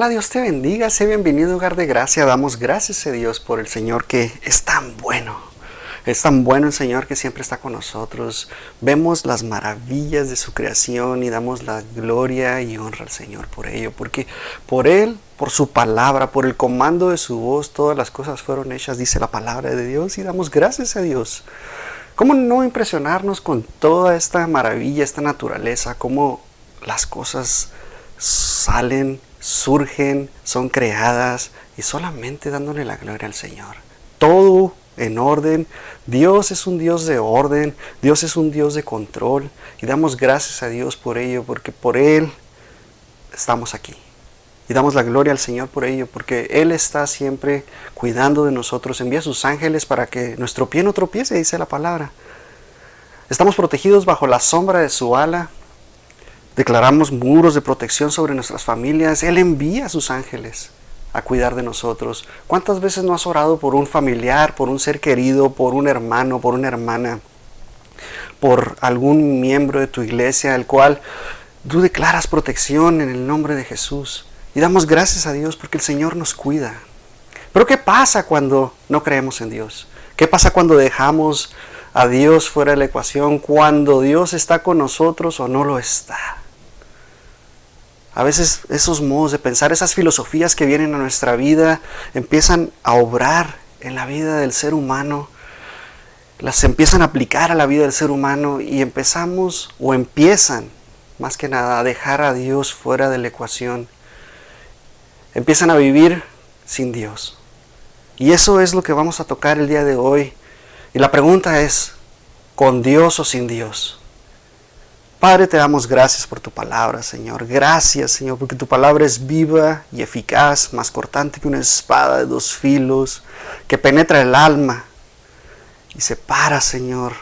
Hola, Dios te bendiga, sé bienvenido, hogar de gracia. Damos gracias a Dios por el Señor que es tan bueno. Es tan bueno el Señor que siempre está con nosotros. Vemos las maravillas de su creación y damos la gloria y honra al Señor por ello. Porque por Él, por su palabra, por el comando de su voz, todas las cosas fueron hechas, dice la palabra de Dios, y damos gracias a Dios. ¿Cómo no impresionarnos con toda esta maravilla, esta naturaleza? Cómo las cosas salen, surgen, son creadas y solamente dándole la gloria al Señor. Todo en orden. Dios es un Dios de orden, Dios es un Dios de control y damos gracias a Dios por ello, porque por Él estamos aquí. Y damos la gloria al Señor por ello, porque Él está siempre cuidando de nosotros. Envía a sus ángeles para que nuestro pie no tropiece, dice la palabra. Estamos protegidos bajo la sombra de su ala. Declaramos muros de protección sobre nuestras familias. Él envía a sus ángeles a cuidar de nosotros. ¿Cuántas veces no has orado por un familiar, por un ser querido, por un hermano, por una hermana, por algún miembro de tu iglesia, el cual tú declaras protección en el nombre de Jesús? Y damos gracias a Dios porque el Señor nos cuida. Pero ¿qué pasa cuando no creemos en Dios? ¿Qué pasa cuando dejamos a Dios fuera de la ecuación? Cuando Dios está con nosotros o no lo está. A veces esos modos de pensar, esas filosofías que vienen a nuestra vida, empiezan a obrar en la vida del ser humano, las empiezan a aplicar a la vida del ser humano y empezamos, o empiezan, más que nada, a dejar a Dios fuera de la ecuación. Empiezan a vivir sin Dios. Y eso es lo que vamos a tocar el día de hoy. Y la pregunta es, ¿con Dios o sin Dios? Padre, te damos gracias por tu palabra, Señor. Gracias, Señor, porque tu palabra es viva y eficaz, más cortante que una espada de dos filos, que penetra el alma y separa, Señor,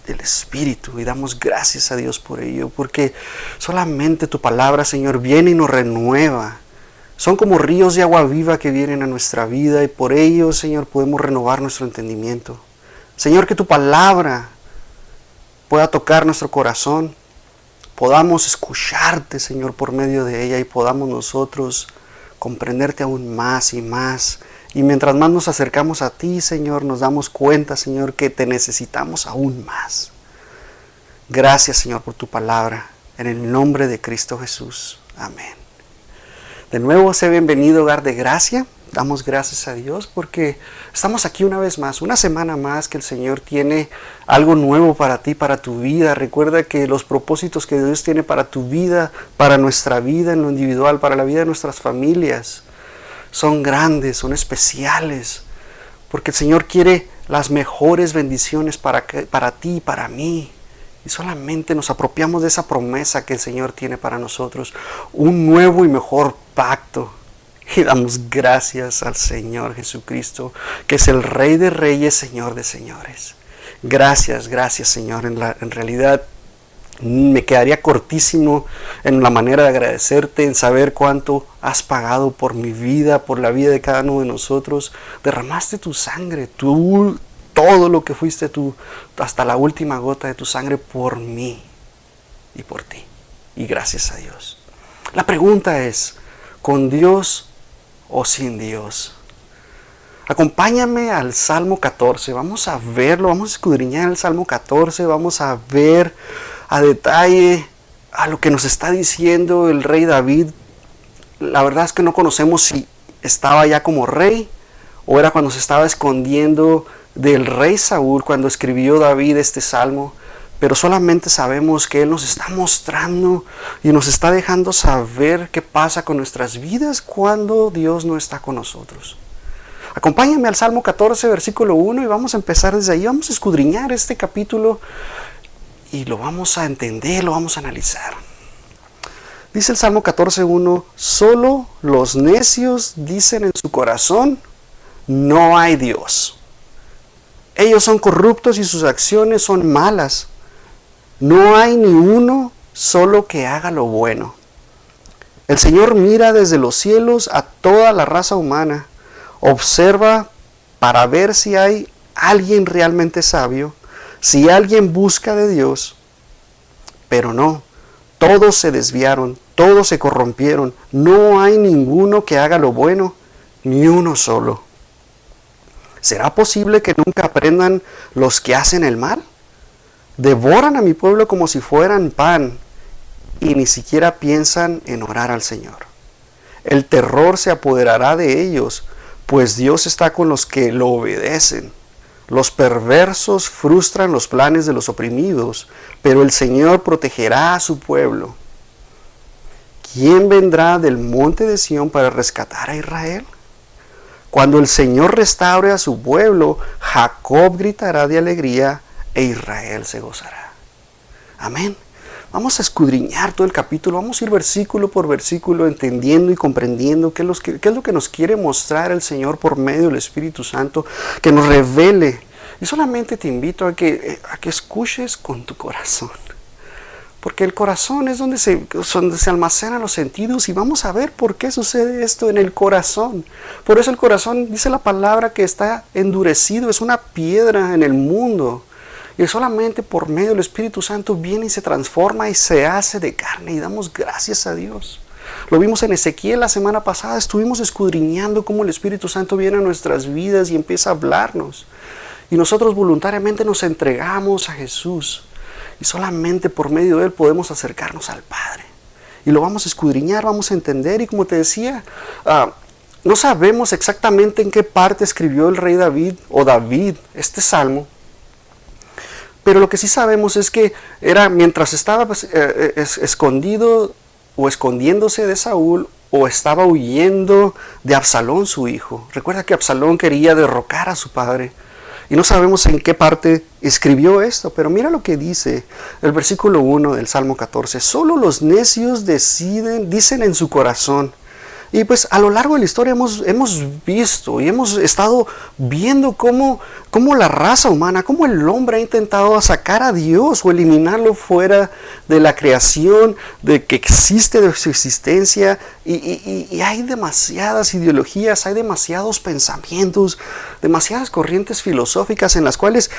el espíritu. Y damos gracias a Dios por ello, porque solamente tu palabra, Señor, viene y nos renueva. Son como ríos de agua viva que vienen a nuestra vida y por ello, Señor, podemos renovar nuestro entendimiento. Señor, que tu palabra pueda tocar nuestro corazón, podamos escucharte, Señor, por medio de ella y podamos nosotros comprenderte aún más y más. Y mientras más nos acercamos a ti, Señor, nos damos cuenta, Señor, que te necesitamos aún más. Gracias, Señor, por tu palabra. En el nombre de Cristo Jesús. Amén. De nuevo, sé bienvenido, hogar de gracia. Damos gracias a Dios porque estamos aquí una vez más, una semana más que el Señor tiene algo nuevo para ti, para tu vida. Recuerda que los propósitos que Dios tiene para tu vida, para nuestra vida en lo individual, para la vida de nuestras familias, son grandes, son especiales. Porque el Señor quiere las mejores bendiciones para ti y para mí. Y solamente nos apropiamos de esa promesa que el Señor tiene para nosotros. Un nuevo y mejor pacto. Y damos gracias al Señor Jesucristo, que es el Rey de Reyes, Señor de Señores. Gracias, gracias, Señor. En realidad me quedaría cortísimo en la manera de agradecerte, en saber cuánto has pagado por mi vida, por la vida de cada uno de nosotros. Derramaste tu sangre, todo lo que fuiste tú, hasta la última gota de tu sangre por mí y por ti. Y gracias a Dios. La pregunta es, ¿con Dios o sin Dios? Acompáñame al Salmo 14, vamos a verlo, vamos a escudriñar el Salmo 14, vamos a ver a detalle a lo que nos está diciendo el rey David. La verdad es que no conocemos si estaba ya como rey o era cuando se estaba escondiendo del rey Saúl cuando escribió David este salmo. Pero solamente sabemos que Él nos está mostrando y nos está dejando saber qué pasa con nuestras vidas cuando Dios no está con nosotros. Acompáñame al Salmo 14, versículo 1 y vamos a empezar desde ahí. Vamos a escudriñar este capítulo y lo vamos a entender, lo vamos a analizar. Dice el Salmo 14, 1, solo los necios dicen en su corazón, no hay Dios. Ellos son corruptos y sus acciones son malas. No hay ni uno solo que haga lo bueno. El Señor mira desde los cielos a toda la raza humana. Observa para ver si hay alguien realmente sabio, si alguien busca de Dios. Pero no, Todos se desviaron, todos se corrompieron. No hay ninguno que haga lo bueno, ni uno solo. ¿Será posible que nunca aprendan los que hacen el mal? Devoran a mi pueblo como si fueran pan y ni siquiera piensan en orar al Señor. El terror se apoderará de ellos, pues Dios está con los que lo obedecen. Los perversos frustran los planes de los oprimidos, pero el Señor protegerá a su pueblo. ¿Quién vendrá del monte de Sión para rescatar a Israel? Cuando el Señor restaure a su pueblo, Jacob gritará de alegría e Israel se gozará. Amén. Vamos a escudriñar todo el capítulo, vamos a ir versículo por versículo entendiendo y comprendiendo qué es lo que nos quiere mostrar el Señor por medio del Espíritu Santo, que nos revele. Y solamente te invito a que escuches con tu corazón, porque el corazón es donde se almacenan los sentidos y vamos a ver por qué sucede esto en el corazón. Por eso el corazón, dice la palabra, que está endurecido, es una piedra en el mundo. Y solamente por medio del Espíritu Santo viene y se transforma y se hace de carne y damos gracias a Dios. Lo vimos en Ezequiel la semana pasada, estuvimos escudriñando cómo el Espíritu Santo viene a nuestras vidas y empieza a hablarnos. Y nosotros voluntariamente nos entregamos a Jesús. Y solamente por medio de Él podemos acercarnos al Padre. Y lo vamos a escudriñar, vamos a entender. Y como te decía, no sabemos exactamente en qué parte escribió el rey David este salmo. Pero lo que sí sabemos es que era mientras estaba escondido o escondiéndose de Saúl o estaba huyendo de Absalón, su hijo. Recuerda que Absalón quería derrocar a su padre. Y no sabemos en qué parte escribió esto, pero mira lo que dice el versículo 1 del Salmo 14. Solo los necios dicen en su corazón. Y pues a lo largo de la historia hemos visto y hemos estado viendo cómo la raza humana, cómo el hombre ha intentado sacar a Dios o eliminarlo fuera de la creación, de que existe de su existencia. Y hay demasiadas ideologías, hay demasiados pensamientos, demasiadas corrientes filosóficas en las cuales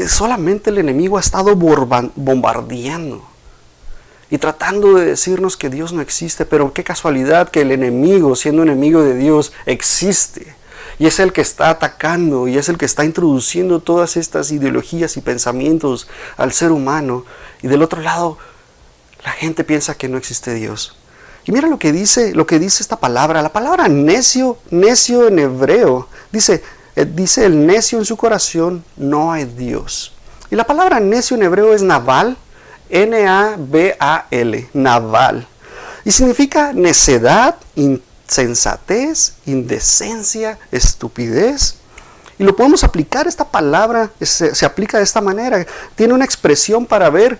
solamente el enemigo ha estado bombardeando. Y tratando de decirnos que Dios no existe, pero qué casualidad que el enemigo, siendo enemigo de Dios, existe. Y es el que está atacando y es el que está introduciendo todas estas ideologías y pensamientos al ser humano. Y del otro lado, la gente piensa que no existe Dios. Y mira lo que dice esta palabra. La palabra necio en hebreo, dice el necio en su corazón, no hay Dios. Y la palabra necio en hebreo es naval. N-A-V-A-L, naval. Y significa necedad, insensatez, indecencia, estupidez. Y lo podemos aplicar, esta palabra se aplica de esta manera. Tiene una expresión para ver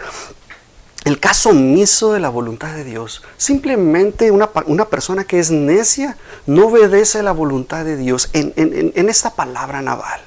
el caso omiso de la voluntad de Dios. Simplemente una persona que es necia no obedece la voluntad de Dios en esta palabra naval.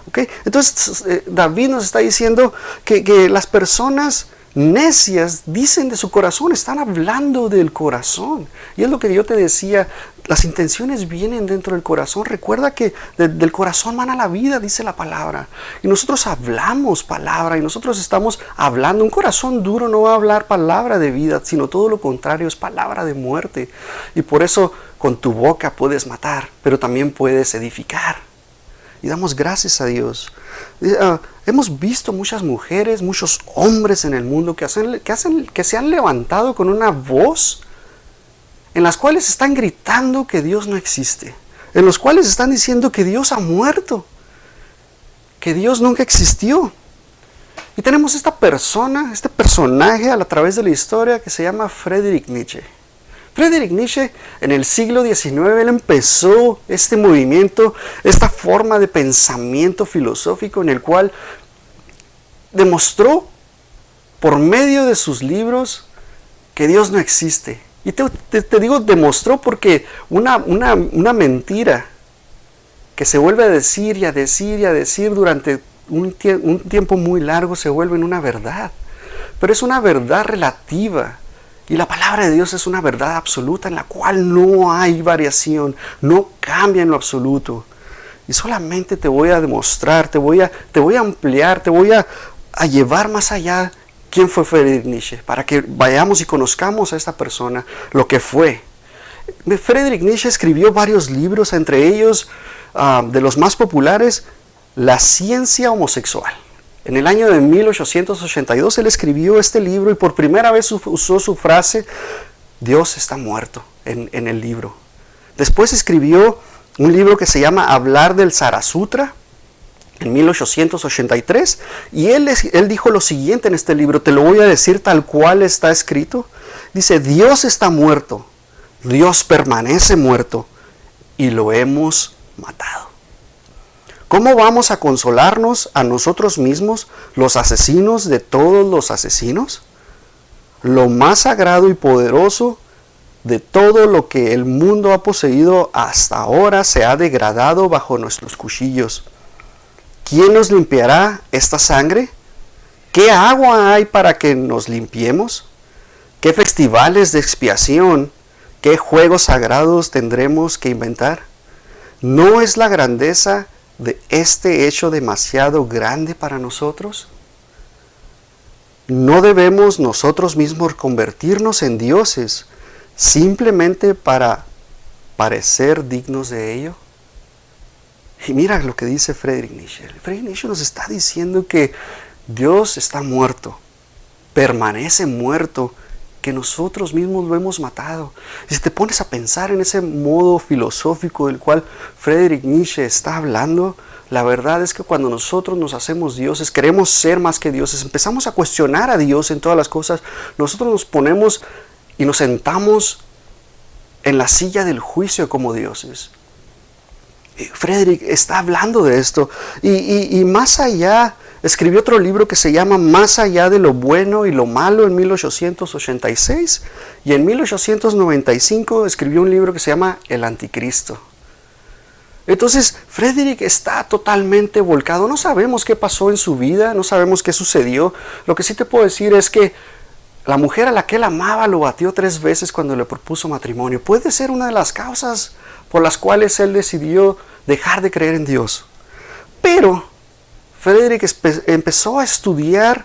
¿Okay? Entonces David nos está diciendo que las personas necias dicen de su corazón, están hablando del corazón. Y es lo que yo te decía, las intenciones vienen dentro del corazón. Recuerda que del corazón mana la vida, dice la palabra. Y nosotros hablamos palabra y nosotros estamos hablando. Un corazón duro no va a hablar palabra de vida, sino todo lo contrario, es palabra de muerte. Y por eso con tu boca puedes matar, pero también puedes edificar. Y damos gracias a Dios. Hemos visto muchas mujeres, muchos hombres en el mundo que se han levantado con una voz en las cuales están gritando que Dios no existe, en los cuales están diciendo que Dios ha muerto, que Dios nunca existió. Y tenemos este personaje a través de la historia que se llama Friedrich Nietzsche. Friedrich Nietzsche en el siglo XIX, él empezó este movimiento, esta forma de pensamiento filosófico en el cual demostró por medio de sus libros que Dios no existe. Y te digo demostró porque una mentira que se vuelve a decir y a decir y a decir durante un tiempo muy largo se vuelve en una verdad. Pero es una verdad relativa. Y la palabra de Dios es una verdad absoluta en la cual no hay variación, no cambia en lo absoluto. Y solamente te voy a demostrar, te voy a ampliar, te voy a llevar más allá quién fue Friedrich Nietzsche, para que vayamos y conozcamos a esta persona, lo que fue. Friedrich Nietzsche escribió varios libros, entre ellos, de los más populares, La ciencia homosexual. En el año de 1882 él escribió este libro y por primera vez usó su frase, Dios está muerto, en el libro. Después escribió un libro que se llama Hablar del Zarathustra, en 1883, y él dijo lo siguiente en este libro, te lo voy a decir tal cual está escrito. Dice, Dios está muerto, Dios permanece muerto, y lo hemos matado. ¿Cómo vamos a consolarnos a nosotros mismos, los asesinos de todos los asesinos? Lo más sagrado y poderoso de todo lo que el mundo ha poseído hasta ahora se ha degradado bajo nuestros cuchillos. ¿Quién nos limpiará esta sangre? ¿Qué agua hay para que nos limpiemos? ¿Qué festivales de expiación, qué juegos sagrados tendremos que inventar? ¿No es la grandeza de este hecho demasiado grande para nosotros? ¿No debemos nosotros mismos convertirnos en dioses simplemente para parecer dignos de ello? Y mira lo que dice Friedrich Nietzsche. Friedrich Nietzsche nos está diciendo que Dios está muerto, permanece muerto, que nosotros mismos lo hemos matado. Y si te pones a pensar en ese modo filosófico del cual Friedrich Nietzsche está hablando, la verdad es que cuando nosotros nos hacemos dioses, queremos ser más que dioses, empezamos a cuestionar a Dios en todas las cosas, nosotros nos ponemos y nos sentamos en la silla del juicio como dioses. Friedrich está hablando de esto y más allá, escribió otro libro que se llama Más allá de lo bueno y lo malo en 1886 y en 1895 escribió un libro que se llama El Anticristo. Entonces Friedrich está totalmente volcado, no sabemos qué pasó en su vida, no sabemos qué sucedió, lo que sí te puedo decir es que la mujer a la que él amaba lo batió 3 veces cuando le propuso matrimonio. Puede ser una de las causas por las cuales él decidió dejar de creer en Dios. Pero Friedrich empezó a estudiar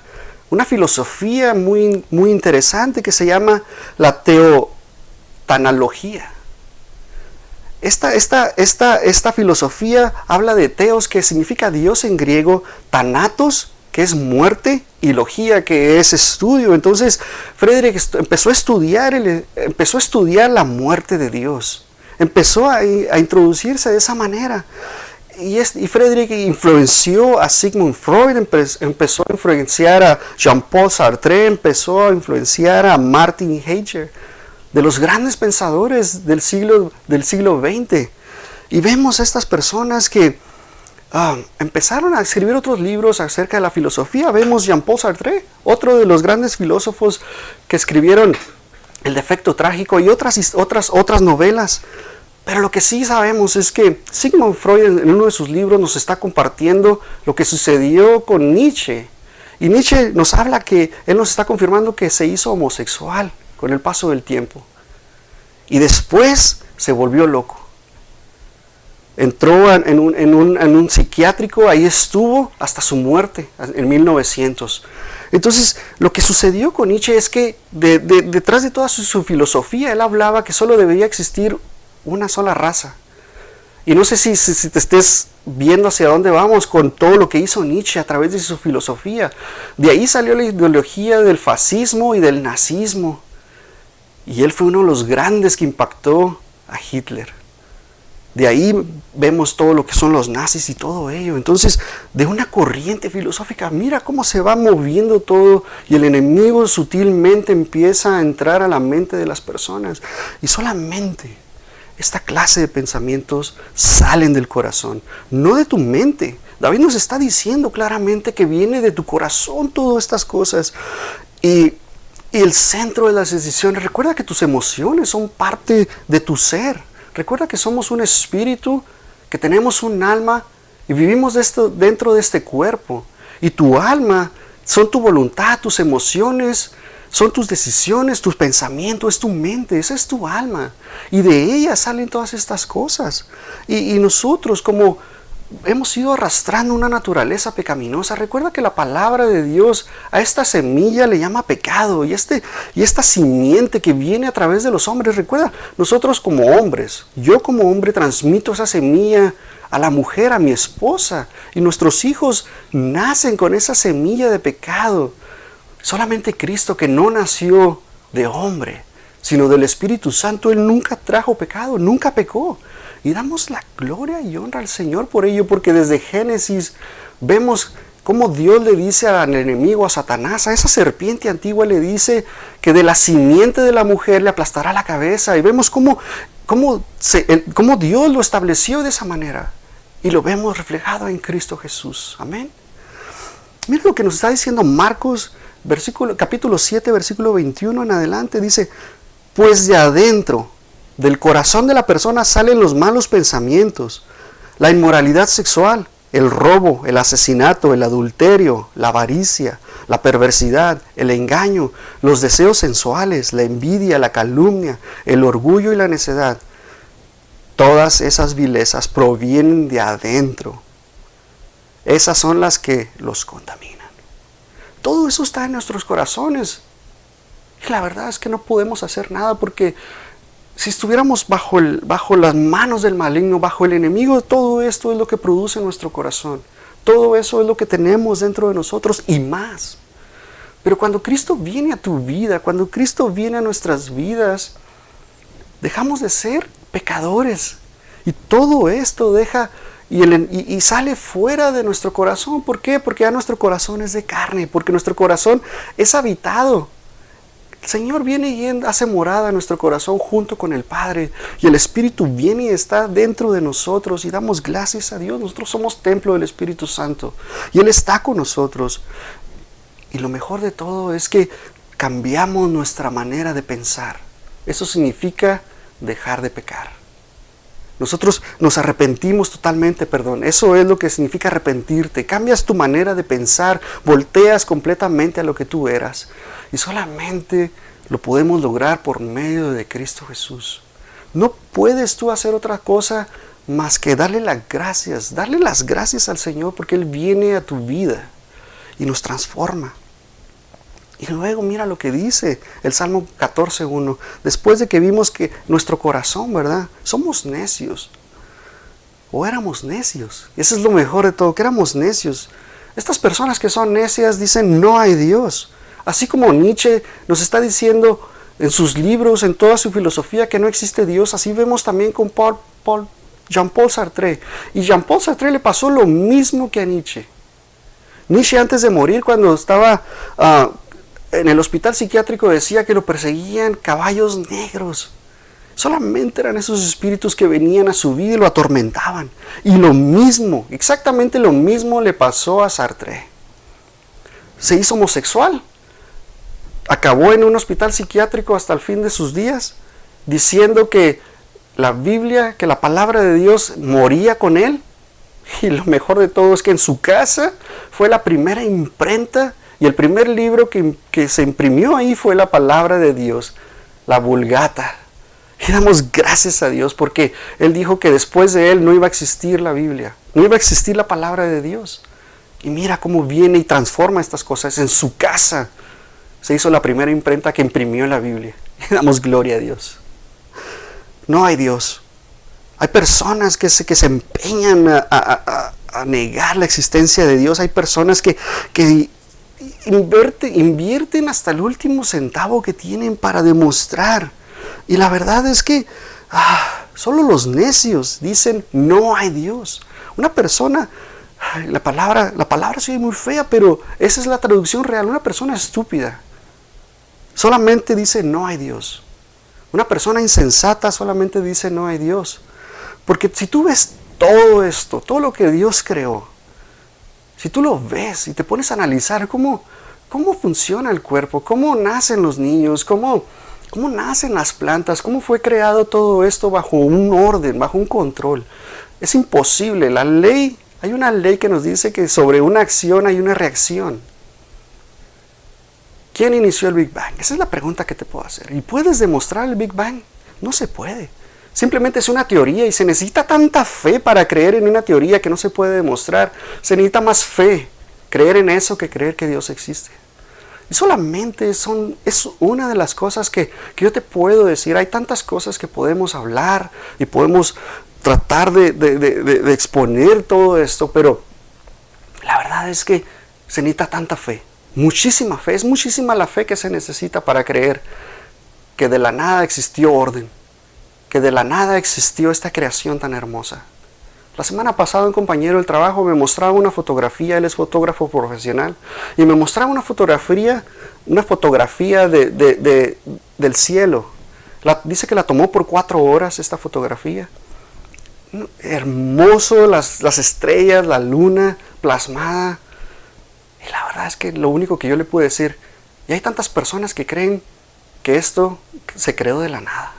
una filosofía muy interesante que se llama la teotanología. Esta filosofía habla de teos, que significa Dios en griego, thanatos, que es muerte, y logía, que es estudio. Entonces Friedrich empezó a estudiar la muerte de Dios. Empezó a introducirse de esa manera. Y Friedrich influenció a Sigmund Freud, empezó a influenciar a Jean-Paul Sartre, empezó a influenciar a Martin Heidegger, de los grandes pensadores del siglo XX. Y vemos a estas personas que empezaron a escribir otros libros acerca de la filosofía. Vemos Jean-Paul Sartre, otro de los grandes filósofos que escribieron El defecto trágico y otras novelas. Pero lo que sí sabemos es que Sigmund Freud en uno de sus libros nos está compartiendo lo que sucedió con Nietzsche. Y Nietzsche nos habla que él nos está confirmando que se hizo homosexual con el paso del tiempo. Y después se volvió loco. Entró en un psiquiátrico, ahí estuvo hasta su muerte en 1900. Entonces, lo que sucedió con Nietzsche es que detrás de toda su filosofía, él hablaba que solo debería existir una sola raza. Y no sé si te estés viendo hacia dónde vamos con todo lo que hizo Nietzsche a través de su filosofía. De ahí salió la ideología del fascismo y del nazismo. Y él fue uno de los grandes que impactó a Hitler. De ahí vemos todo lo que son los nazis y todo ello. Entonces, de una corriente filosófica, mira cómo se va moviendo todo y el enemigo sutilmente empieza a entrar a la mente de las personas. Y solamente esta clase de pensamientos salen del corazón, no de tu mente. David nos está diciendo claramente que viene de tu corazón todas estas cosas. Y el centro de las decisiones, recuerda que tus emociones son parte de tu ser. Recuerda que somos un espíritu, que tenemos un alma y vivimos dentro de este cuerpo. Y tu alma son tu voluntad, tus emociones, son tus decisiones, tus pensamientos, es tu mente, esa es tu alma. Y de ella salen todas estas cosas. Y nosotros como hemos ido arrastrando una naturaleza pecaminosa. Recuerda que la palabra de Dios a esta semilla le llama pecado, y esta simiente que viene a través de los hombres. Recuerda, nosotros como hombres, yo como hombre transmito esa semilla a la mujer, a mi esposa, y nuestros hijos nacen con esa semilla de pecado. Solamente Cristo, que no nació de hombre, sino del Espíritu Santo, Él nunca trajo pecado, nunca pecó. Y damos la gloria y honra al Señor por ello, porque desde Génesis vemos cómo Dios le dice al enemigo, a Satanás, a esa serpiente antigua, le dice que de la simiente de la mujer le aplastará la cabeza. Y vemos cómo Dios lo estableció de esa manera. Y lo vemos reflejado en Cristo Jesús. Amén. Mira lo que nos está diciendo Marcos, capítulo 7, versículo 21 en adelante. Dice, pues de adentro del corazón de la persona salen los malos pensamientos, la inmoralidad sexual, el robo, el asesinato, el adulterio, la avaricia, la perversidad, el engaño, los deseos sensuales, la envidia, la calumnia, el orgullo y la necedad. Todas esas vilezas provienen de adentro. Esas son las que los contaminan. Todo eso está en nuestros corazones. Y la verdad es que no podemos hacer nada, porque si estuviéramos bajo las manos del maligno, bajo el enemigo, todo esto es lo que produce nuestro corazón. Todo eso es lo que tenemos dentro de nosotros y más. Pero cuando Cristo viene a tu vida, cuando Cristo viene a nuestras vidas, dejamos de ser pecadores. Y todo esto deja y sale fuera de nuestro corazón. ¿Por qué? Porque ya nuestro corazón es de carne, porque nuestro corazón es habitado. El Señor viene y hace morada en nuestro corazón junto con el Padre, y el Espíritu viene y está dentro de nosotros, y damos gracias a Dios. Nosotros somos templo del Espíritu Santo y Él está con nosotros. Y lo mejor de todo es que cambiamos nuestra manera de pensar. Eso significa dejar de pecar. Nosotros nos arrepentimos totalmente, Eso es lo que significa arrepentirte. Cambias tu manera de pensar, volteas completamente a lo que tú eras. Y solamente lo podemos lograr por medio de Cristo Jesús. No puedes tú hacer otra cosa más que darle las gracias al Señor, porque Él viene a tu vida y nos transforma. Y luego mira lo que dice el Salmo 14:1. Después de que vimos que nuestro corazón, ¿verdad? Somos necios. O éramos necios. Eso es lo mejor de todo, que éramos necios. Estas personas que son necias dicen no hay Dios. Así como Nietzsche nos está diciendo en sus libros, en toda su filosofía, que no existe Dios, así vemos también con Jean-Paul Sartre. Y Jean-Paul Sartre le pasó lo mismo que a Nietzsche. Nietzsche, antes de morir, cuando estaba en el hospital psiquiátrico, decía que lo perseguían caballos negros. Solamente eran esos espíritus que venían a su vida y lo atormentaban. Y exactamente lo mismo le pasó a Sartre. Se hizo homosexual. Acabó en un hospital psiquiátrico hasta el fin de sus días, diciendo que la Biblia, que la palabra de Dios moría con él. Y lo mejor de todo es que en su casa fue la primera imprenta, y el primer libro que se imprimió ahí fue la palabra de Dios, la Vulgata. Y damos gracias a Dios, porque Él dijo que después de Él no iba a existir la Biblia, no iba a existir la palabra de Dios. Y mira cómo viene y transforma estas cosas. En su casa se hizo la primera imprenta que imprimió la Biblia. Y damos gloria a Dios. No hay Dios. Hay personas que se empeñan a negar la existencia de Dios. Hay personas que invierten hasta el último centavo que tienen para demostrar. Y la verdad es que solo los necios dicen no hay Dios. Una persona, la palabra se oye muy fea, pero esa es la traducción real. Una persona estúpida solamente dice no hay Dios. Una persona insensata solamente dice no hay Dios. Porque si tú ves todo esto, todo lo que Dios creó, si tú lo ves y te pones a analizar cómo funciona el cuerpo, cómo nacen los niños, cómo nacen las plantas, cómo fue creado todo esto bajo un orden, bajo un control, es imposible. Hay una ley que nos dice que sobre una acción hay una reacción. ¿Quién inició el Big Bang? Esa es la pregunta que te puedo hacer. ¿Y puedes demostrar el Big Bang? No se puede. Simplemente es una teoría y se necesita tanta fe para creer en una teoría que no se puede demostrar. Se necesita más fe creer en eso que creer que Dios existe. Y solamente es una de las cosas que yo te puedo decir. Hay tantas cosas que podemos hablar y podemos tratar de exponer todo esto, pero la verdad es que se necesita tanta fe, muchísima fe. Es muchísima la fe que se necesita para creer que de la nada existió orden, que de la nada existió esta creación tan hermosa. La semana pasada un compañero del trabajo me mostraba una fotografía, él es fotógrafo profesional, y me mostraba una fotografía del cielo. Dice que la tomó por 4 horas esta fotografía. Hermoso, las estrellas, la luna plasmada. Y la verdad es que lo único que yo le puedo decir, y hay tantas personas que creen que esto se creó de la nada.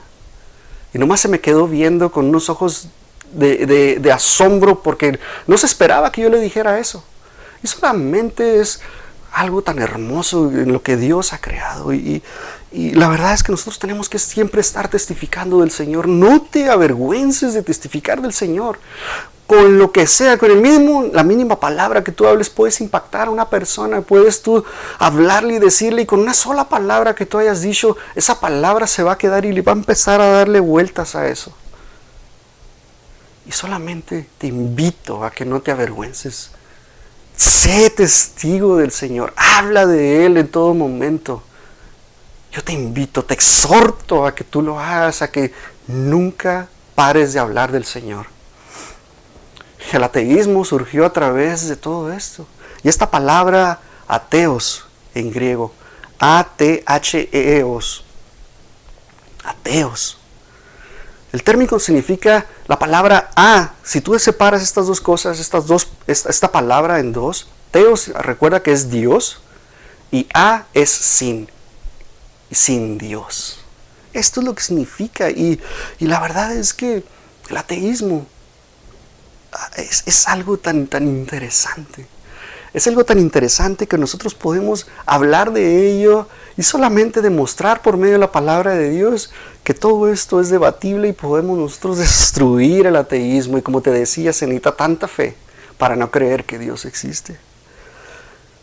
Y nomás se me quedó viendo con unos ojos de asombro porque no se esperaba que yo le dijera eso. Y solamente es algo tan hermoso en lo que Dios ha creado. Y la verdad es que nosotros tenemos que siempre estar testificando del Señor. No te avergüences de testificar del Señor. Con lo que sea, con la mínima palabra que tú hables, puedes impactar a una persona, puedes tú hablarle y decirle, y con una sola palabra que tú hayas dicho, esa palabra se va a quedar y le va a empezar a darle vueltas a eso. Y solamente te invito a que no te avergüences. Sé testigo del Señor, habla de Él en todo momento. Yo te invito, te exhorto a que tú lo hagas, a que nunca pares de hablar del Señor. El ateísmo surgió a través de todo esto. Y esta palabra ateos en griego, A-T-H-E-O-S, ateos. El término significa la palabra a. Si tú separas estas dos cosas, esta palabra en dos, teos recuerda que es Dios y a es sin Dios. Esto es lo que significa y la verdad es que el ateísmo es algo tan interesante. Es algo tan interesante que nosotros podemos hablar de ello y solamente demostrar por medio de la palabra de Dios que todo esto es debatible y podemos nosotros destruir el ateísmo. Y como te decía, se necesita tanta fe para no creer que Dios existe.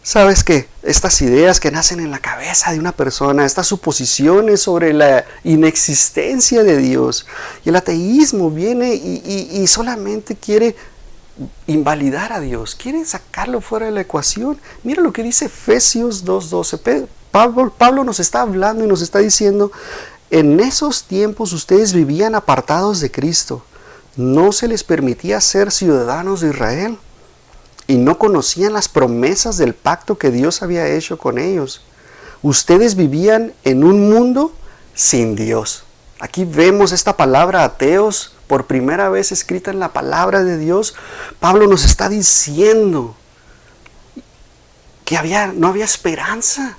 Sabes que estas ideas que nacen en la cabeza de una persona, estas suposiciones sobre la inexistencia de Dios, y el ateísmo viene y solamente quiere invalidar a Dios, quiere sacarlo fuera de la ecuación. Mira lo que dice Efesios 2:12. Pablo nos está hablando y nos está diciendo: en esos tiempos ustedes vivían apartados de Cristo, no se les permitía ser ciudadanos de Israel y no conocían las promesas del pacto que Dios había hecho con ellos. Ustedes vivían en un mundo sin Dios. Aquí vemos esta palabra ateos por primera vez escrita en la palabra de Dios. Pablo nos está diciendo que no había esperanza.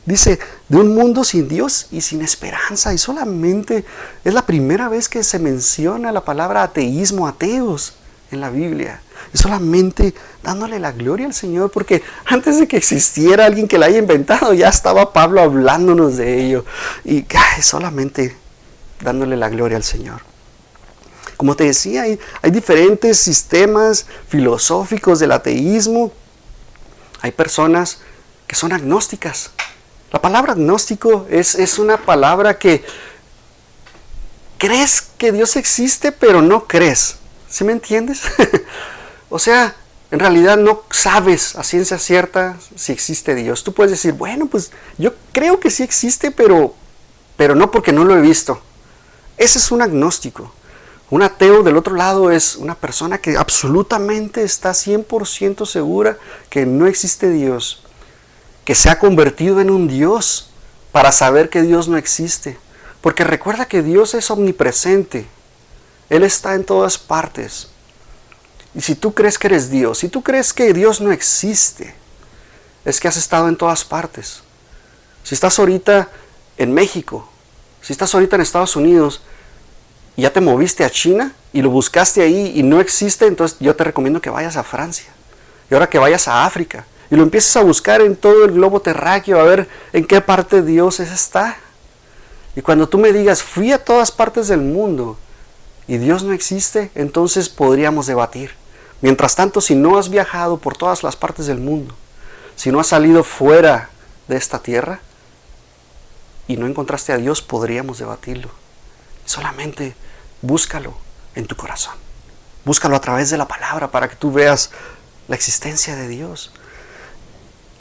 Dice, de un mundo sin Dios y sin esperanza. Y solamente es la primera vez que se menciona la palabra ateísmo, ateos, en la Biblia. Y solamente dándole la gloria al Señor, porque antes de que existiera alguien que la haya inventado, ya estaba Pablo hablándonos de ello. Y solamente dándole la gloria al Señor. Como te decía, hay diferentes sistemas filosóficos del ateísmo. Hay personas que son agnósticas. La palabra agnóstico es una palabra que crees que Dios existe, pero no crees. ¿Sí me entiendes? O sea, en realidad no sabes a ciencia cierta si existe Dios. Tú puedes decir, bueno, pues yo creo que sí existe, pero no, porque no lo he visto. Ese es un agnóstico. Un ateo del otro lado es una persona que absolutamente está 100% segura que no existe Dios, que se ha convertido en un Dios para saber que Dios no existe. Porque recuerda que Dios es omnipresente. Él está en todas partes. Y si tú crees que eres Dios, si tú crees que Dios no existe, es que has estado en todas partes. Si estás ahorita en México, si estás ahorita en Estados Unidos, y ya te moviste a China y lo buscaste ahí y no existe, entonces yo te recomiendo que vayas a Francia. Y ahora que vayas a África y lo empieces a buscar en todo el globo terráqueo, a ver en qué parte de Dios está. Y cuando tú me digas, fui a todas partes del mundo, y Dios no existe, entonces podríamos debatir. Mientras tanto, si no has viajado por todas las partes del mundo, si no has salido fuera de esta tierra y no encontraste a Dios, podríamos debatirlo. Solamente búscalo en tu corazón. Búscalo a través de la palabra para que tú veas la existencia de Dios.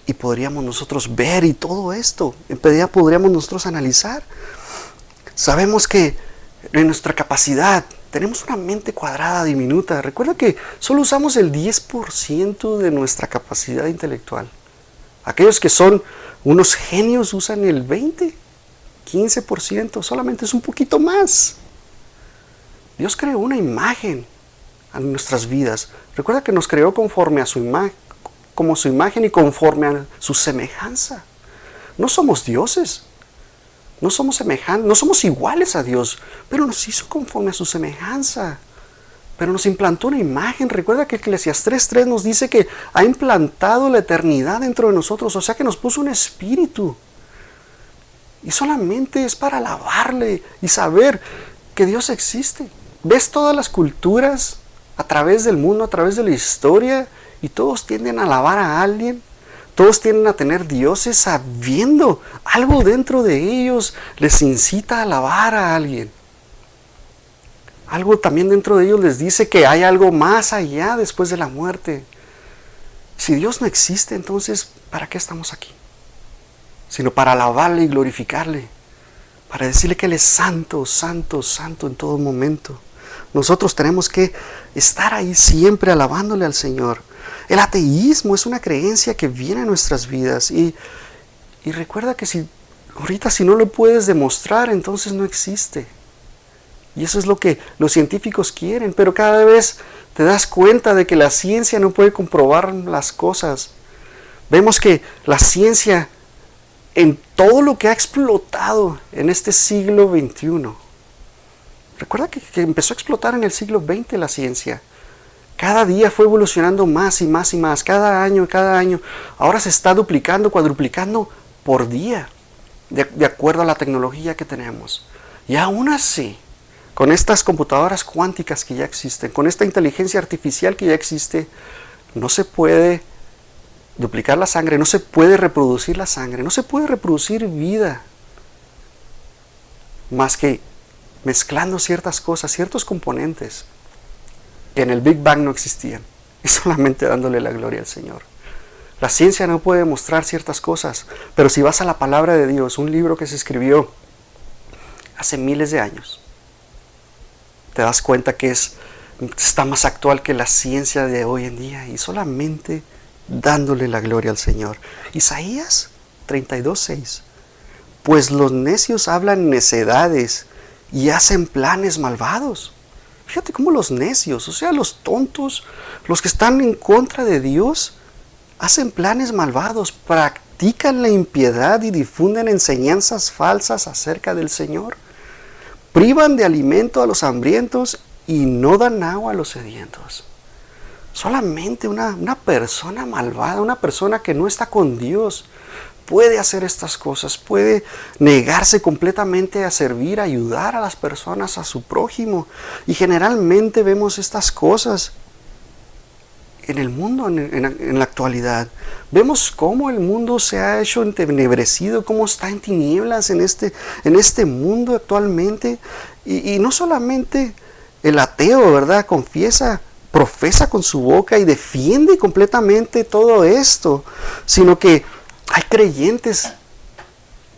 Y podríamos nosotros ver y todo esto, podríamos nosotros analizar. Sabemos que en nuestra capacidad tenemos una mente cuadrada, diminuta. Recuerda que solo usamos el 10% de nuestra capacidad intelectual. Aquellos que son unos genios usan el 20, 15%, solamente es un poquito más. Dios creó una imagen en nuestras vidas. Recuerda que nos creó conforme a su imagen, como su imagen y conforme a su semejanza. No somos dioses. No somos semejantes, no somos iguales a Dios, pero nos hizo conforme a su semejanza. Pero nos implantó una imagen. Recuerda que Eclesiastés 3 nos dice que ha implantado la eternidad dentro de nosotros, o sea que nos puso un espíritu. Y solamente es para alabarle y saber que Dios existe. Ves todas las culturas a través del mundo, a través de la historia, y todos tienden a alabar a alguien. Todos tienden a tener dioses sabiendo algo dentro de ellos les incita a alabar a alguien. Algo también dentro de ellos les dice que hay algo más allá después de la muerte. Si Dios no existe, entonces, ¿para qué estamos aquí? Sino para alabarle y glorificarle. Para decirle que Él es santo, santo, santo en todo momento. Nosotros tenemos que estar ahí siempre alabándole al Señor. El ateísmo es una creencia que viene a nuestras vidas y recuerda que si no lo puedes demostrar, entonces no existe. Y eso es lo que los científicos quieren, pero cada vez te das cuenta de que la ciencia no puede comprobar las cosas. Vemos que la ciencia, en todo lo que ha explotado en este siglo XXI, recuerda que empezó a explotar en el siglo XX la ciencia. Cada día fue evolucionando más y más y más, cada año. Ahora se está duplicando, cuadruplicando por día, de acuerdo a la tecnología que tenemos. Y aún así, con estas computadoras cuánticas que ya existen, con esta inteligencia artificial que ya existe, no se puede duplicar la sangre, no se puede reproducir la sangre, no se puede reproducir vida, más que mezclando ciertas cosas, ciertos componentes que en el Big Bang no existían, y solamente dándole la gloria al Señor. La ciencia no puede mostrar ciertas cosas, pero si vas a la palabra de Dios, un libro que se escribió hace miles de años, te das cuenta que está más actual que la ciencia de hoy en día, y solamente dándole la gloria al Señor. Isaías 32:6. Pues los necios hablan necedades y hacen planes malvados. Fíjate cómo los necios, o sea, los tontos, los que están en contra de Dios, hacen planes malvados, practican la impiedad y difunden enseñanzas falsas acerca del Señor. Privan de alimento a los hambrientos y no dan agua a los sedientos. Solamente una persona malvada, una persona que no está con Dios, puede hacer estas cosas, puede negarse completamente a servir, a ayudar a las personas, a su prójimo. Y generalmente vemos estas cosas en el mundo, en la actualidad. Vemos cómo el mundo se ha hecho entenebrecido, cómo está en tinieblas en este mundo actualmente. Y no solamente el ateo, ¿verdad?, profesa con su boca y defiende completamente todo esto, sino que hay creyentes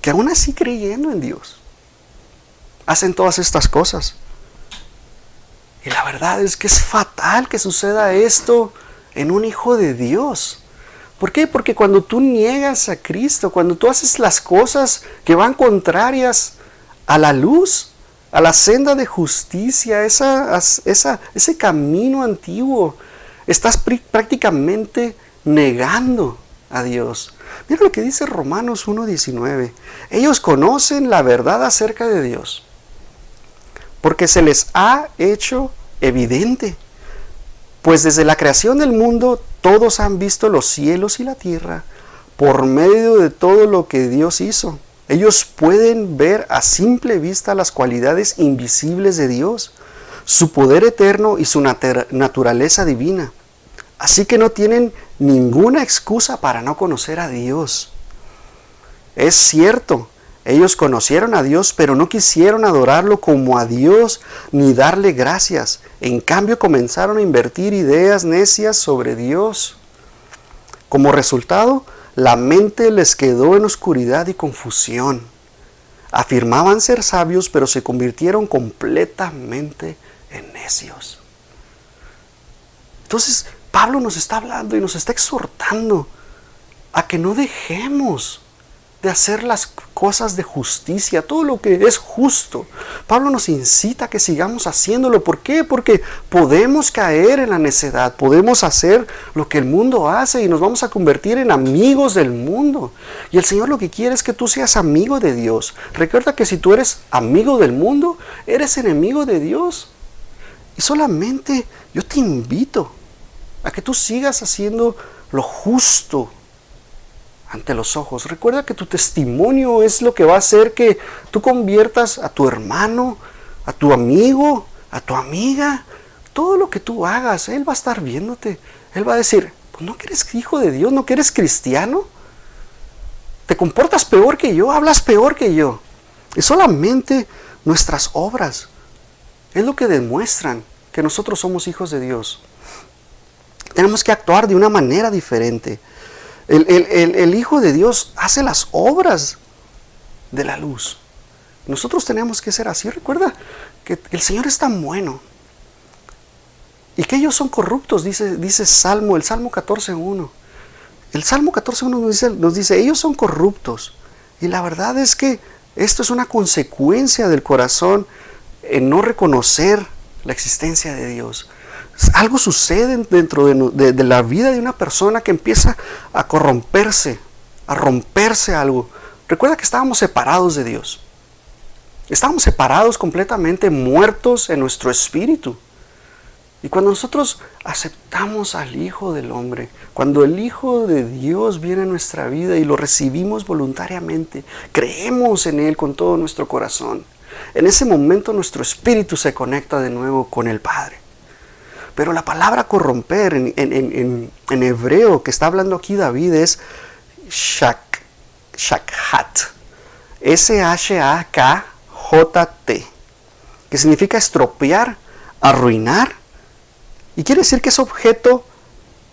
que aún así creyendo en Dios hacen todas estas cosas. Y la verdad es que es fatal que suceda esto en un hijo de Dios. ¿Por qué? Porque cuando tú niegas a Cristo, cuando tú haces las cosas que van contrarias a la luz, a la senda de justicia, ese camino antiguo, estás prácticamente negando a Dios. Mira lo que dice Romanos 1:19. Ellos conocen la verdad acerca de Dios, porque se les ha hecho evidente. Pues desde la creación del mundo todos han visto los cielos y la tierra por medio de todo lo que Dios hizo. Ellos pueden ver a simple vista las cualidades invisibles de Dios, su poder eterno y su naturaleza divina. Así que no tienen ninguna excusa para no conocer a Dios. Es cierto, ellos conocieron a Dios, pero no quisieron adorarlo como a Dios ni darle gracias. En cambio, comenzaron a invertir ideas necias sobre Dios. Como resultado, la mente les quedó en oscuridad y confusión. Afirmaban ser sabios, pero se convirtieron completamente en necios. Entonces, Pablo nos está hablando y nos está exhortando a que no dejemos de hacer las cosas de justicia, todo lo que es justo. Pablo nos incita a que sigamos haciéndolo. ¿Por qué? Porque podemos caer en la necedad, podemos hacer lo que el mundo hace y nos vamos a convertir en amigos del mundo. Y el Señor lo que quiere es que tú seas amigo de Dios. Recuerda que si tú eres amigo del mundo, eres enemigo de Dios. Y solamente yo te invito a que tú sigas haciendo lo justo ante los ojos. Recuerda que tu testimonio es lo que va a hacer que tú conviertas a tu hermano, a tu amigo, a tu amiga. Todo lo que tú hagas, Él va a estar viéndote. Él va a decir, pues no que eres hijo de Dios, no que eres cristiano. Te comportas peor que yo, hablas peor que yo. Y solamente nuestras obras es lo que demuestran que nosotros somos hijos de Dios. Tenemos que actuar de una manera diferente. El Hijo de Dios hace las obras de la luz. Nosotros tenemos que ser así. Recuerda que el Señor es tan bueno. Y que ellos son corruptos, dice el Salmo 14.1. El Salmo 14.1 nos dice, ellos son corruptos. Y la verdad es que esto es una consecuencia del corazón en no reconocer la existencia de Dios. Algo sucede dentro de la vida de una persona que empieza a corromperse, a romperse algo. Recuerda que estábamos separados de Dios. Estábamos separados completamente, muertos en nuestro espíritu. Y cuando nosotros aceptamos al Hijo del Hombre, cuando el Hijo de Dios viene a nuestra vida y lo recibimos voluntariamente, creemos en Él con todo nuestro corazón, en ese momento nuestro espíritu se conecta de nuevo con el Padre. Pero la palabra corromper en hebreo que está hablando aquí David es shakhat. S-H-A-K-J-T. Que significa estropear, arruinar. Y quiere decir que es objeto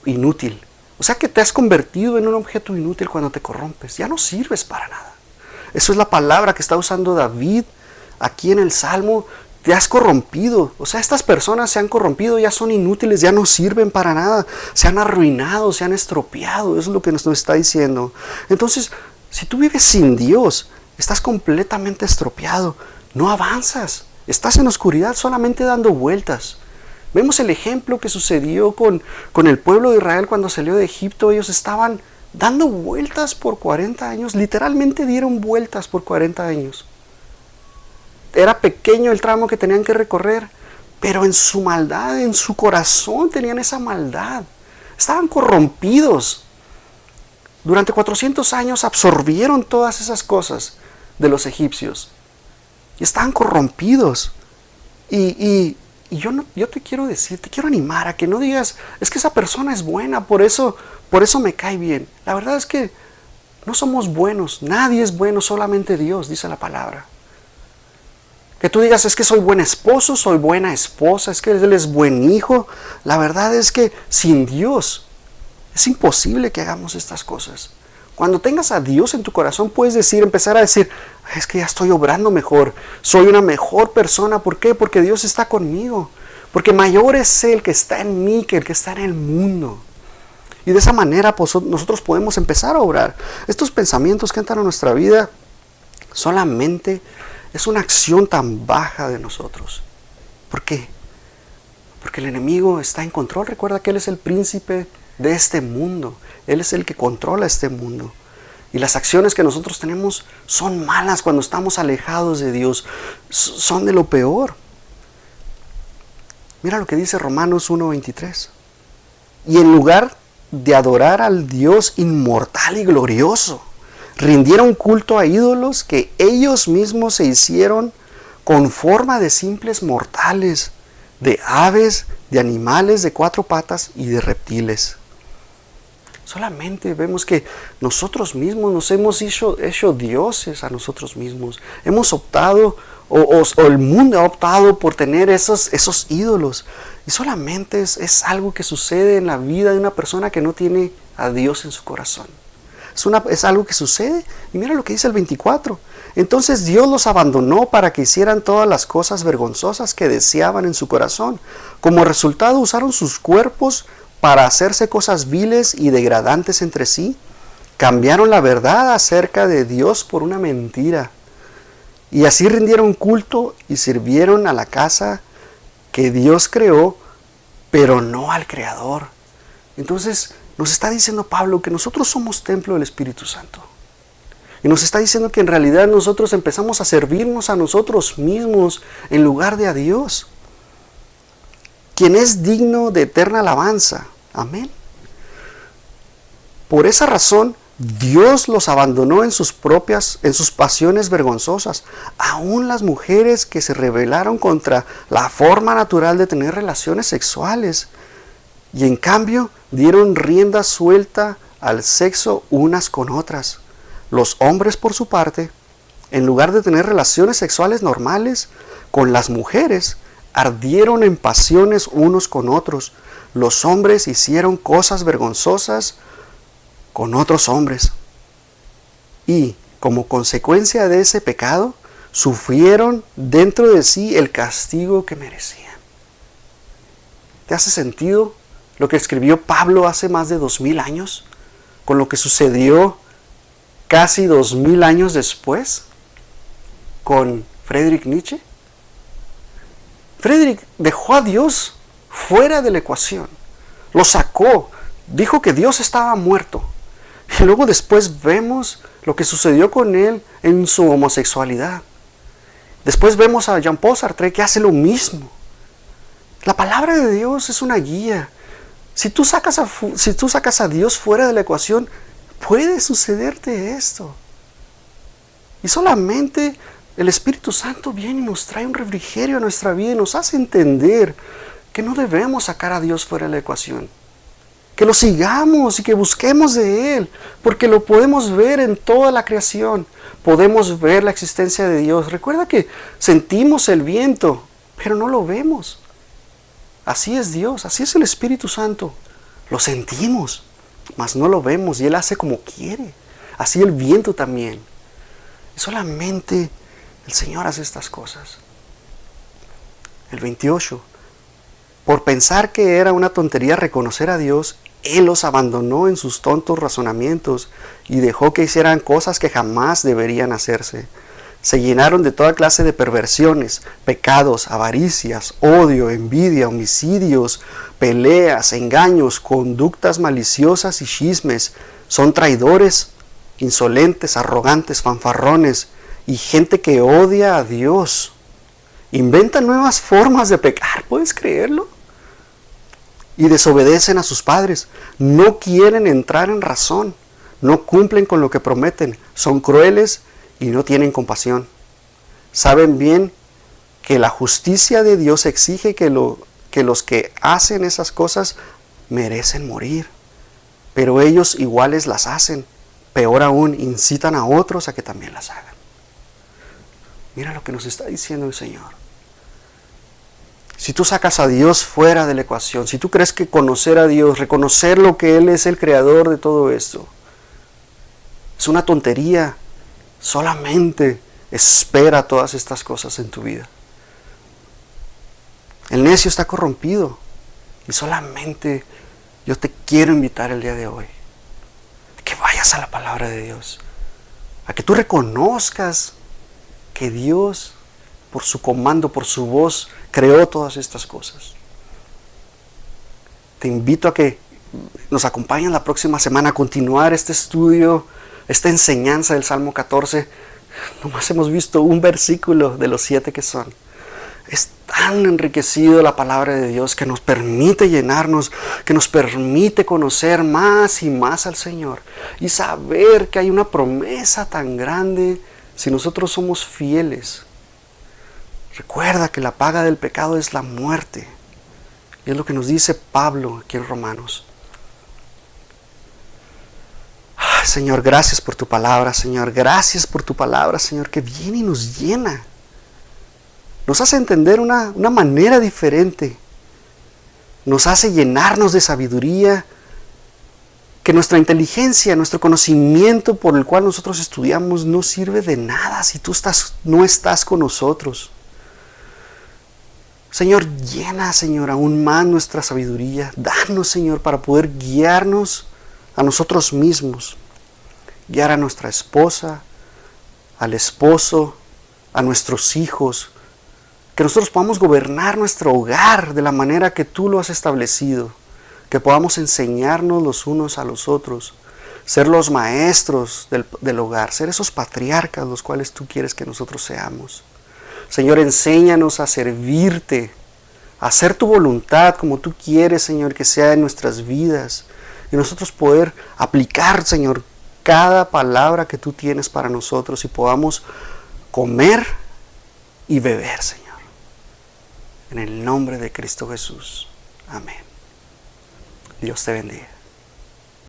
inútil. O sea que te has convertido en un objeto inútil cuando te corrompes. Ya no sirves para nada. Eso es la palabra que está usando David aquí en el Salmo. Te has corrompido. O sea, estas personas se han corrompido, ya son inútiles, ya no sirven para nada. Se han arruinado, se han estropeado. Eso es lo que nos está diciendo. Entonces, si tú vives sin Dios, estás completamente estropeado. No avanzas. Estás en oscuridad solamente dando vueltas. Vemos el ejemplo que sucedió con el pueblo de Israel cuando salió de Egipto. Ellos estaban dando vueltas por 40 años. Literalmente dieron vueltas por 40 años. Era pequeño el tramo que tenían que recorrer, pero en su maldad, en su corazón tenían esa maldad. Estaban corrompidos. Durante 400 años absorbieron todas esas cosas de los egipcios. Y estaban corrompidos. Y yo te quiero decir, te quiero animar a que no digas, es que esa persona es buena, por eso me cae bien. La verdad es que no somos buenos, nadie es bueno, solamente Dios, dice la palabra. Que tú digas, es que soy buen esposo, soy buena esposa, es que Él es buen hijo. La verdad es que sin Dios es imposible que hagamos estas cosas. Cuando tengas a Dios en tu corazón puedes empezar a decir, es que ya estoy obrando mejor, soy una mejor persona. ¿Por qué? Porque Dios está conmigo. Porque mayor es el que está en mí que el que está en el mundo. Y de esa manera pues, nosotros podemos empezar a obrar. Estos pensamientos que entran a nuestra vida solamente es una acción tan baja de nosotros. ¿Por qué? Porque el enemigo está en control. Recuerda que Él es el príncipe de este mundo. Él es el que controla este mundo. Y las acciones que nosotros tenemos son malas cuando estamos alejados de Dios. Son de lo peor. Mira lo que dice Romanos 1:23. Y en lugar de adorar al Dios inmortal y glorioso, rindieron culto a ídolos que ellos mismos se hicieron con forma de simples mortales. de aves, de animales de 4 patas y de reptiles. Solamente vemos que nosotros mismos nos hemos hecho dioses a nosotros mismos. Hemos optado, o el mundo ha optado por tener esos ídolos. Y solamente es algo que sucede en la vida de una persona que no tiene a Dios en su corazón. Es algo que sucede. Y mira lo que dice el 24. Entonces Dios los abandonó para que hicieran todas las cosas vergonzosas que deseaban en su corazón. Como resultado usaron sus cuerpos para hacerse cosas viles y degradantes entre sí. Cambiaron la verdad acerca de Dios por una mentira. Y así rindieron culto y sirvieron a la casa que Dios creó, pero no al Creador. Entonces nos está diciendo Pablo que nosotros somos templo del Espíritu Santo. Y nos está diciendo que en realidad nosotros empezamos a servirnos a nosotros mismos en lugar de a Dios, quien es digno de eterna alabanza. Amén. Por esa razón, Dios los abandonó en sus pasiones vergonzosas. Aún las mujeres que se rebelaron contra la forma natural de tener relaciones sexuales y en cambio dieron rienda suelta al sexo unas con otras. Los hombres, por su parte, en lugar de tener relaciones sexuales normales con las mujeres, ardieron en pasiones unos con otros. Los hombres hicieron cosas vergonzosas con otros hombres. Y, como consecuencia de ese pecado, sufrieron dentro de sí el castigo que merecían. ¿Te hace sentido lo que escribió Pablo hace más de 2000 años? Con lo que sucedió casi 2000 años después con Friedrich Nietzsche. Friedrich dejó a Dios fuera de la ecuación. Lo sacó. Dijo que Dios estaba muerto. Y luego después vemos lo que sucedió con él en su homosexualidad. Después vemos a Jean-Paul Sartre que hace lo mismo. La palabra de Dios es una guía. Si tú sacas a Dios fuera de la ecuación, puede sucederte esto. Y solamente el Espíritu Santo viene y nos trae un refrigerio a nuestra vida y nos hace entender que no debemos sacar a Dios fuera de la ecuación. Que lo sigamos y que busquemos de Él, porque lo podemos ver en toda la creación. Podemos ver la existencia de Dios. Recuerda que sentimos el viento, pero no lo vemos. Así es Dios, así es el Espíritu Santo. Lo sentimos, mas no lo vemos y Él hace como quiere. Así el viento también. Y solamente el Señor hace estas cosas. El 28. Por pensar que era una tontería reconocer a Dios, Él los abandonó en sus tontos razonamientos y dejó que hicieran cosas que jamás deberían hacerse. Se llenaron de toda clase de perversiones, pecados, avaricias, odio, envidia, homicidios, peleas, engaños, conductas maliciosas y chismes. Son traidores, insolentes, arrogantes, fanfarrones y gente que odia a Dios. Inventan nuevas formas de pecar, ¿puedes creerlo? Y desobedecen a sus padres. No quieren entrar en razón. No cumplen con lo que prometen. Son crueles y no tienen compasión. Saben bien que la justicia de Dios exige que los que hacen esas cosas merecen morir. Pero ellos iguales las hacen. Peor aún, incitan a otros a que también las hagan. Mira lo que nos está diciendo el Señor. Si tú sacas a Dios fuera de la ecuación, si tú crees que conocer a Dios, reconocer lo que Él es el creador de todo esto, es una tontería, solamente espera todas estas cosas en tu vida. El necio está corrompido y solamente yo te quiero invitar el día de hoy a que vayas a la palabra de Dios, a que tú reconozcas que Dios, por su comando, por su voz, creó todas estas cosas. Te invito a que nos acompañen la próxima semana a continuar este estudio, esta enseñanza del Salmo 14. Nomás hemos visto un versículo de los 7 que son. Es tan enriquecido la palabra de Dios que nos permite llenarnos, que nos permite conocer más y más al Señor y saber que hay una promesa tan grande si nosotros somos fieles. Recuerda que la paga del pecado es la muerte. Y es lo que nos dice Pablo aquí en Romanos. Ay, Señor, gracias por tu palabra, Señor. Gracias por tu palabra, Señor, que viene y nos llena. Nos hace entender una manera diferente. Nos hace llenarnos de sabiduría. Que nuestra inteligencia, nuestro conocimiento por el cual nosotros estudiamos no sirve de nada si tú no estás con nosotros. Señor, llena, Señor, aún más nuestra sabiduría. Danos, Señor, para poder guiarnos a nosotros mismos. Guiar a nuestra esposa, al esposo, a nuestros hijos. Que nosotros podamos gobernar nuestro hogar de la manera que tú lo has establecido. Que podamos enseñarnos los unos a los otros. Ser los maestros del hogar. Ser esos patriarcas los cuales tú quieres que nosotros seamos. Señor, enséñanos a servirte, a hacer tu voluntad como tú quieres, Señor, que sea en nuestras vidas. Y nosotros poder aplicar, Señor, cada palabra que tú tienes para nosotros y podamos comer y beber, Señor. En el nombre de Cristo Jesús. Amén. Dios te bendiga.